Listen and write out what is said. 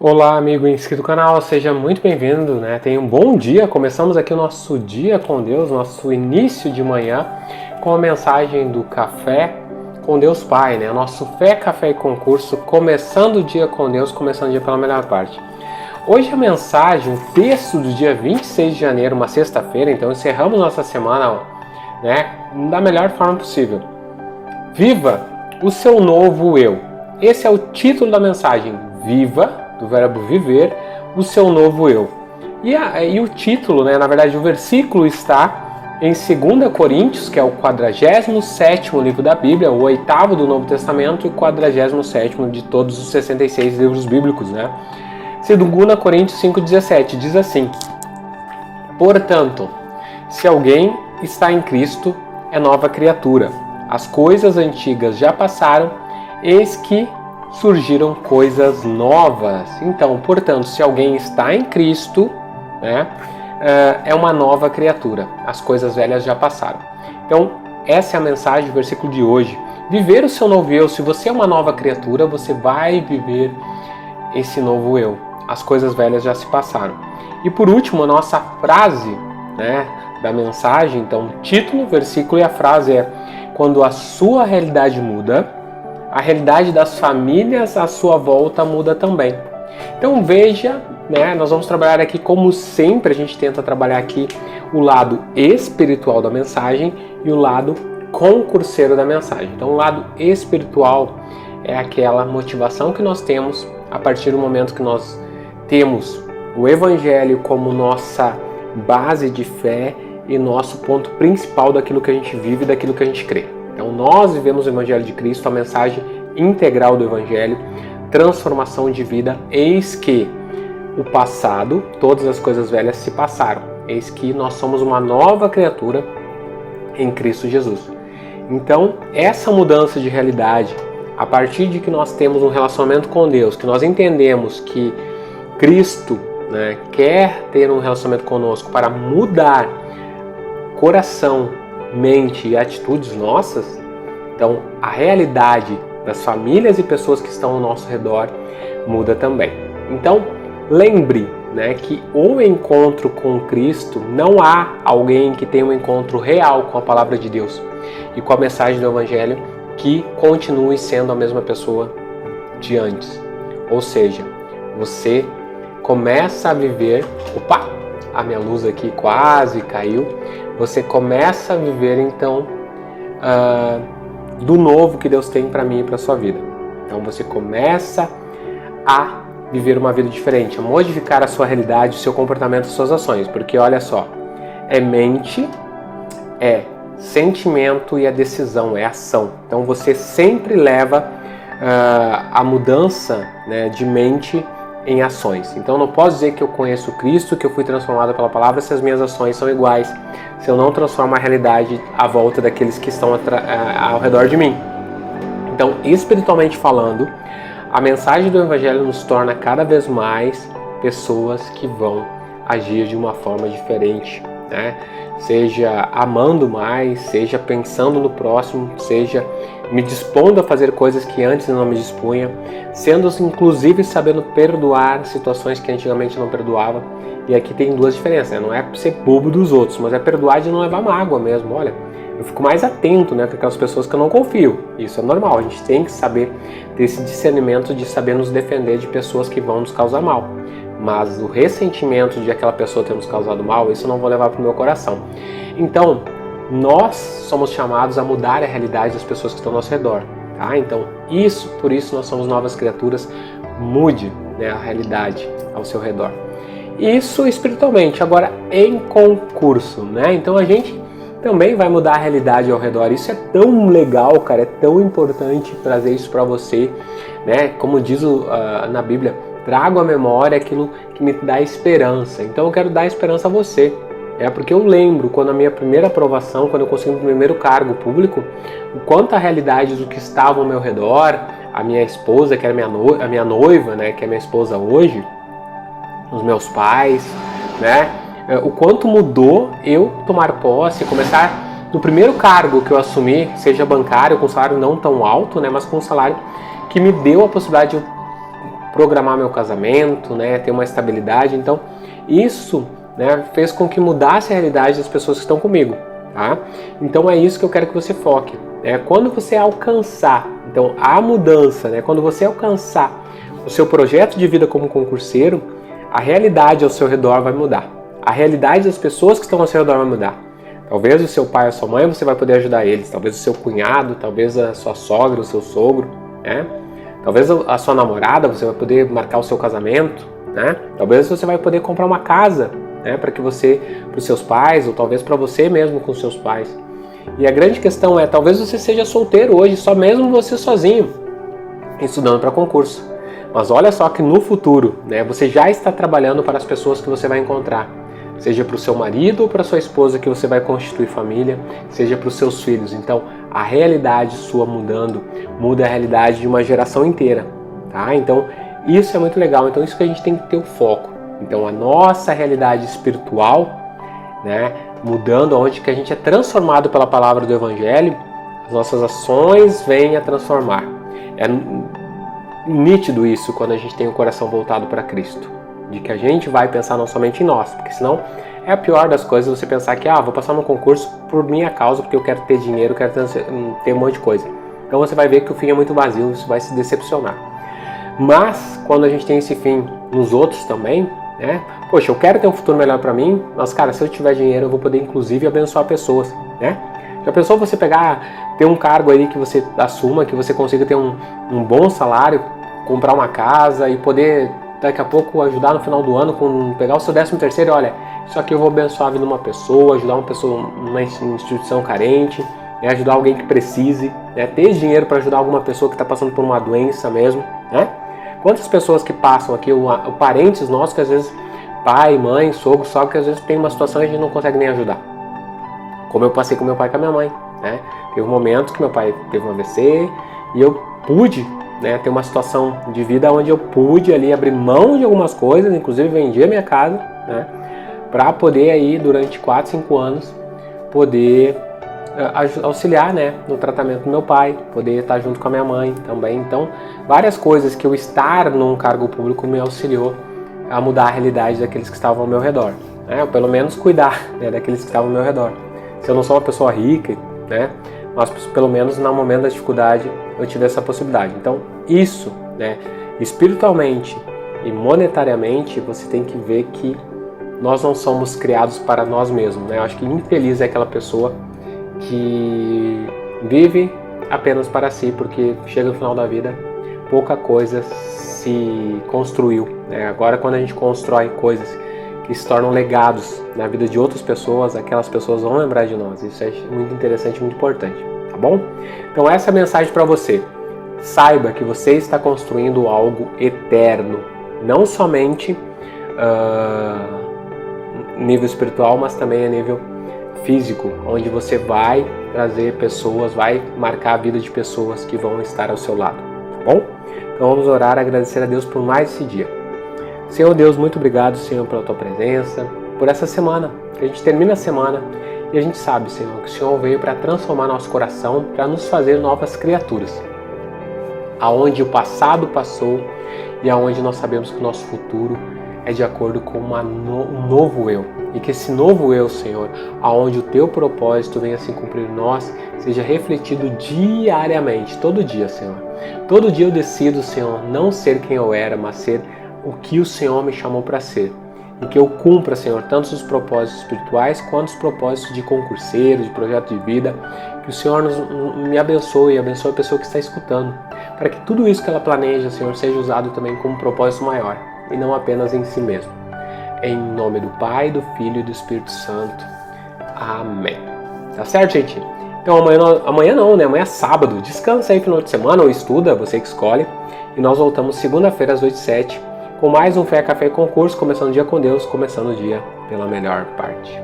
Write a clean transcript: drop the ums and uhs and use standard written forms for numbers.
Olá, amigo inscrito no canal, seja muito bem-vindo, né? Tenha um bom dia. Começamos aqui o nosso dia com Deus, nosso início de manhã, com a mensagem do Café com Deus Pai, né? Nosso Fé, Café e Concurso, começando o dia com Deus, começando o dia pela melhor parte. Hoje a mensagem, o texto do dia 26 de janeiro, uma sexta-feira, então encerramos nossa semana, né? Da melhor forma possível. Viva o seu novo eu. Esse é o título da mensagem. Viva, do verbo viver, o seu novo eu. E o título, né, na verdade o versículo está em 2 Coríntios, que é o 47º livro da Bíblia, o 8º do Novo Testamento e o 47º de todos os 66 livros bíblicos, né? 2 Coríntios 5,17 diz assim: Portanto, se alguém está em Cristo, é nova criatura. As coisas antigas já passaram, eis que surgiram coisas novas. Então, portanto, se alguém está em Cristo, né, é uma nova criatura. As coisas velhas já passaram. Então, essa é a mensagem do versículo de hoje. Viver o seu novo eu. Se você é uma nova criatura, você vai viver esse novo eu. As coisas velhas já se passaram. E por último, a nossa frase, né, da mensagem. Então, título, versículo e a frase é: quando a sua realidade muda, a realidade das famílias à sua volta muda também. Então veja, né, nós vamos trabalhar aqui, como sempre a gente tenta trabalhar aqui, o lado espiritual da mensagem e o lado concurseiro da mensagem. Então o lado espiritual é aquela motivação que nós temos a partir do momento que nós temos o Evangelho como nossa base de fé e nosso ponto principal daquilo que a gente vive, daquilo que a gente crê. Então nós vivemos o Evangelho de Cristo, a mensagem integral do Evangelho, transformação de vida. Eis que o passado, todas as coisas velhas se passaram. Eis que nós somos uma nova criatura em Cristo Jesus. Então essa mudança de realidade, a partir de que nós temos um relacionamento com Deus, que nós entendemos que Cristo, né, quer ter um relacionamento conosco para mudar coração, mente e atitudes nossas, então a realidade das famílias e pessoas que estão ao nosso redor muda também. Então lembre, né, que o encontro com Cristo, não há alguém que tenha um encontro real com a palavra de Deus e com a mensagem do Evangelho que continue sendo a mesma pessoa de antes. Ou seja, você começa a viver... Opa! A minha luz aqui quase caiu. Você começa a viver, então, do novo que Deus tem para mim e para a sua vida. Então você começa a viver uma vida diferente, a modificar a sua realidade, o seu comportamento, as suas ações. Porque olha só, é mente, é sentimento e é decisão, é ação. Então você sempre leva a mudança, né, de mente em ações. Então não posso dizer que eu conheço Cristo, que eu fui transformado pela palavra, se as minhas ações são iguais, se eu não transformo a realidade à volta daqueles que estão ao redor de mim. Então, espiritualmente falando, a mensagem do Evangelho nos torna cada vez mais pessoas que vão agir de uma forma diferente, né? Seja amando mais, seja pensando no próximo, seja me dispondo a fazer coisas que antes não me dispunha, sendo inclusive sabendo perdoar situações que antigamente não perdoava. E aqui tem duas diferenças, né? Não é ser bobo dos outros, mas é perdoar de não levar mágoa mesmo. Olha, eu fico mais atento, né, com aquelas pessoas que eu não confio. Isso é normal, a gente tem que saber ter esse discernimento de saber nos defender de pessoas que vão nos causar mal. Mas o ressentimento de aquela pessoa ter nos causado mal, isso eu não vou levar para o meu coração. Então, nós somos chamados a mudar a realidade das pessoas que estão ao nosso redor. Tá? Então, por isso nós somos novas criaturas. Mude, né, a realidade ao seu redor. Isso espiritualmente. Agora, em concurso, né? Então a gente também vai mudar a realidade ao redor. Isso é tão legal, cara, é tão importante trazer isso para você, né? Como diz na Bíblia, trago à memória aquilo que me dá esperança. Então eu quero dar esperança a você. Porque eu lembro quando a minha primeira aprovação, quando eu consegui o primeiro cargo público, o quanto a realidade do que estava ao meu redor, a minha esposa, que era a minha noiva, né, que é minha esposa hoje, os meus pais, né, o quanto mudou eu tomar posse, começar no primeiro cargo que eu assumi, seja bancário, com salário não tão alto, né, mas com um salário que me deu a possibilidade de programar meu casamento, né, ter uma estabilidade. Então, isso, né, fez com que mudasse a realidade das pessoas que estão comigo. Tá? Então é isso que eu quero que você foque. Quando você alcançar, então a mudança, né, quando você alcançar o seu projeto de vida como concurseiro, a realidade ao seu redor vai mudar. A realidade das pessoas que estão ao seu redor vai mudar. Talvez o seu pai ou a sua mãe, você vai poder ajudar eles. Talvez o seu cunhado, talvez a sua sogra, o seu sogro, né? Talvez a sua namorada, você vai poder marcar o seu casamento, né? Talvez você vai poder comprar uma casa, né, para os seus pais, ou talvez para você mesmo com os seus pais. E a grande questão é, talvez você seja solteiro hoje, só mesmo você sozinho, estudando para concurso. Mas olha só que no futuro, né, você já está trabalhando para as pessoas que você vai encontrar. Seja para o seu marido ou para a sua esposa que você vai constituir família, seja para os seus filhos. Então, a realidade sua mudando, muda a realidade de uma geração inteira. Tá? Então, isso é muito legal. Então, isso que a gente tem que ter o foco. Então, a nossa realidade espiritual, né, mudando, onde que a gente é transformado pela palavra do Evangelho, as nossas ações vêm a transformar. É nítido isso quando a gente tem o coração voltado para Cristo, de que a gente vai pensar não somente em nós, porque senão é a pior das coisas você pensar que vou passar no concurso por minha causa, porque eu quero ter dinheiro, quero ter um monte de coisa. Então você vai ver que o fim é muito vazio, você vai se decepcionar. Mas quando a gente tem esse fim nos outros também, né? Poxa, eu quero ter um futuro melhor para mim, mas cara, se eu tiver dinheiro eu vou poder inclusive abençoar pessoas, né? Já pensou você ter um cargo aí que você assuma, que você consiga ter um bom salário, comprar uma casa e poder daqui a pouco ajudar no final do ano, pegar o seu 13º, olha, isso aqui eu vou abençoar a vida de uma pessoa, ajudar uma pessoa numa instituição carente, né? Ajudar alguém que precise, né? Ter dinheiro para ajudar alguma pessoa que está passando por uma doença mesmo, né? Quantas pessoas que passam aqui, parentes nossos, que às vezes pai, mãe, sogro, sogra, que às vezes tem uma situação e a gente não consegue nem ajudar. Como eu passei com meu pai e com a minha mãe, né? Teve um momento que meu pai teve um AVC e eu pude, né, ter uma situação de vida onde eu pude ali abrir mão de algumas coisas, inclusive vendi a minha casa, né, para poder aí durante 4, 5 anos poder auxiliar, né, no tratamento do meu pai, poder estar junto com a minha mãe também. Então, várias coisas que eu estar num cargo público me auxiliou a mudar a realidade daqueles que estavam ao meu redor, né, ou pelo menos cuidar, né, daqueles que estavam ao meu redor. Se eu não sou uma pessoa rica, né, mas pelo menos no momento da dificuldade eu tive essa possibilidade. Então, isso, né, espiritualmente e monetariamente, você tem que ver que nós não somos criados para nós mesmos, né? Eu acho que infeliz é aquela pessoa que vive apenas para si, porque chega no final da vida, pouca coisa se construiu, né? Agora, quando a gente constrói coisas que se tornam legados na vida de outras pessoas, aquelas pessoas vão lembrar de nós. Isso é muito interessante, muito importante, tá bom? Então essa é a mensagem para você. Saiba que você está construindo algo eterno, não somente nível espiritual, mas também a nível físico, onde você vai trazer pessoas, vai marcar a vida de pessoas que vão estar ao seu lado, tá bom? Então vamos orar e agradecer a Deus por mais esse dia. Senhor Deus, muito obrigado, Senhor, pela Tua presença, por essa semana, que a gente termina a semana e a gente sabe, Senhor, que o Senhor veio para transformar nosso coração, para nos fazer novas criaturas. Aonde o passado passou e aonde nós sabemos que o nosso futuro é de acordo com um novo eu. E que esse novo eu, Senhor, aonde o Teu propósito venha se cumprir em nós, seja refletido diariamente, todo dia, Senhor. Todo dia eu decido, Senhor, não ser quem eu era, mas ser o que o Senhor me chamou para ser. E que eu cumpra, Senhor, tanto os propósitos espirituais quanto os propósitos de concurseiro, de projeto de vida. Que o Senhor me abençoe e abençoe a pessoa que está escutando. Para que tudo isso que ela planeja, Senhor, seja usado também como um propósito maior. E não apenas em si mesmo. Em nome do Pai, do Filho e do Espírito Santo. Amém. Tá certo, gente? Então amanhã não, né? Amanhã é sábado. Descansa aí no final de semana ou estuda, você que escolhe. E nós voltamos segunda-feira às 8h07 com mais um Fé, Café e Concurso, começando o dia com Deus, começando o dia pela melhor parte.